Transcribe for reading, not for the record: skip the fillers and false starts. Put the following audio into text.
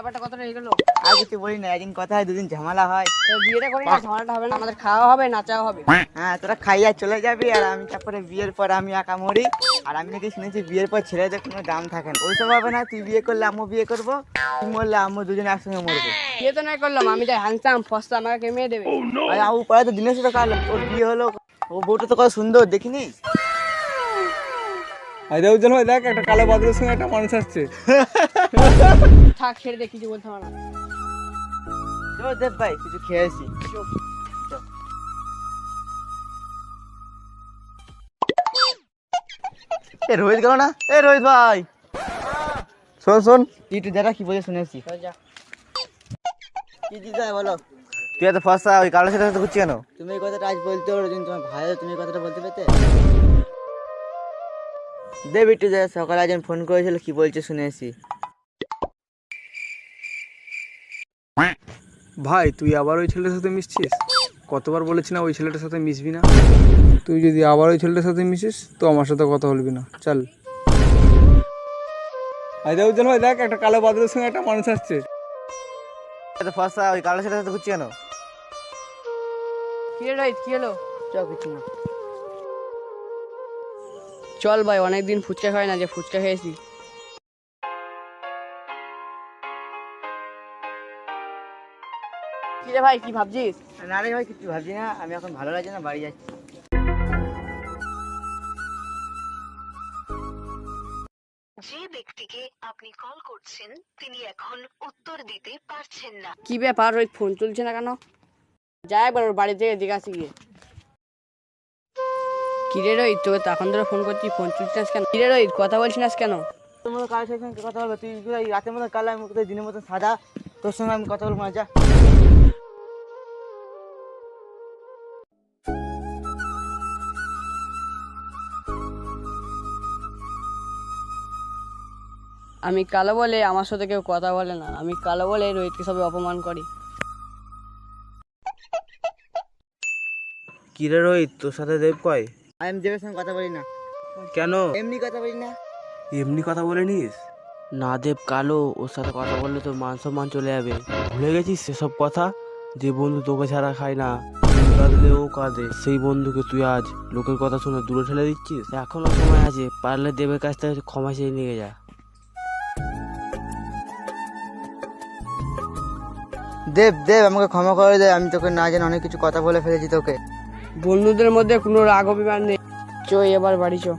ব্যাপারটা কতটা হয়ে গেল? আর কিছু বলি না, একদিন কথা হয় দুদিন ঝামেলা হয়। বিয়েটা করি না, ঝামেলাটা হবে না, আমাদের খাওয়া হবে নাচাও হবে। হ্যাঁ, তোরা খাইয়া চলে যাবি আর আমি তারপরে বিয়ের পর আমি একা মরি। আর আমি নাকি শুনেছি বিয়ের পর ছেলেদের কোনো দাম থাকে না। ওইসব হবে না, তুই বিয়ে করলে আমিও বিয়ে করবো, তুই মরলে আমিও দুজনে একসঙ্গে মরবো। বিয়ে তো নাই করলাম, আমি যাই হ্যান্ডসাম ফস্তা, আমাকে কে মেয়ে দেবে? আর আবু পাড়া তো দিনের সাথে কাল ওর বিয়ে হলো, ও বউটা তো কত সুন্দর দেখিনি। আরে উজ্জ্বল ভাই দেখ, একটা কালো বাদলের সঙ্গে একটা মানুষ আসছে। থাক ছেড়ে দে, কিছু বলতে হবে না। চল দেব ভাই কিছু খেয়েছি। এ রোহিত গেল না? এ রোহিত ভাই শোন শোন, তুই একটু দেখা কি বলে শুনেছি। চল যা। কি দিদা বলো? তুই এত ফসা ওই কালো সেটা ঘুরছি কেন? তুমি এই কথাটা আজ বলতে পারো, কিন্তু তোমার ভাই তুমি এই কথাটা বলতে পেতে। দে বিট্টু দে, সকালে একজন ফোন করেছিল, কি বলছে শুনেছি। ভাই তুই আবার ওই ছেলেটার সাথে মিশছিস? কতবার বলেছি না ওই ছেলেটার সাথে মিশবি না? তুই যদি আবার ওই ছেলেটার সাথে মিশিস তো আমার সাথে কথা বলবি না, চল। আরে উজ্জ্বল ভাই দেখ, একটা কালো বাদলের সঙ্গে একটা মানুষ আসছে। এত ফসা ওই কালো সেটা ঘুরছি কেন? কি রে রোহিত, কি হলো? চল কিছু না। চল ভাই, অনেকদিন ফুচকা খাই না, যে ফুচকা খেয়েছি। কি রে ভাই, কি ভাবছিস? না রে ভাই কিছু ভাবছি না, আমি এখন ভালো লাগছে না, বাড়ি যাচ্ছি। যে ব্যক্তিকে আপনি কল করছেন তিনি এখন উত্তর দিতে পারছেন না। কি ব্যাপার রোহিত, ফোন তুলছে না কেন? যাই একবার ওর বাড়ি থেকে জিজ্ঞাসা গিয়ে। কিরে রোহিত, তোকে তখন ধরে ফোন করছি, ফোন তুলছিস কেন? কিরে রোহিত, কথা বলছিস কেন? তোর মতো কারোর সঙ্গে কথা বলবো? তুই কোথায় রাতের মতো কালো, আমি কোথায় দিনের মতো সাদা, তোর সঙ্গে আমি কথা বলবো না, যা। আমি কালো বলে আমার সাথে কেউ কথা বলে না, আমি কালো বলে রোহিতকে সবাই অপমান করি। কিরে রোহিত, তোর সাথে দেব কয়? আমি দেবের সঙ্গে কথা বলি না। কেন? এমনি কথা বলি না। এমনি কথা বলে নিস? না দেব কালো, ওর সাথে কথা বললে তোর মান সম্মান চলে যাবে। ভুলে গেছিস সেসব কথা? যে বন্ধু তোকে ছাড়া খায় না, তুই কাঁদলে ও কাঁদে, সেই বন্ধুকে তুই আজ লোকের কথা শুনে দূরে ঠেলে দিচ্ছিস। এখনো সময় আছে, পারলে দেবের কাছ থেকে ক্ষমা চেয়ে নিয়ে যা। দেব দেব আমাকে ক্ষমা করে দে, আমি তোকে না জানি অনেক কিছু কথা বলে ফেলেছি তোকে। বন্ধুদের মধ্যে কোনো রাগ অভিমান নেই। চো এবার বাড়ি চো।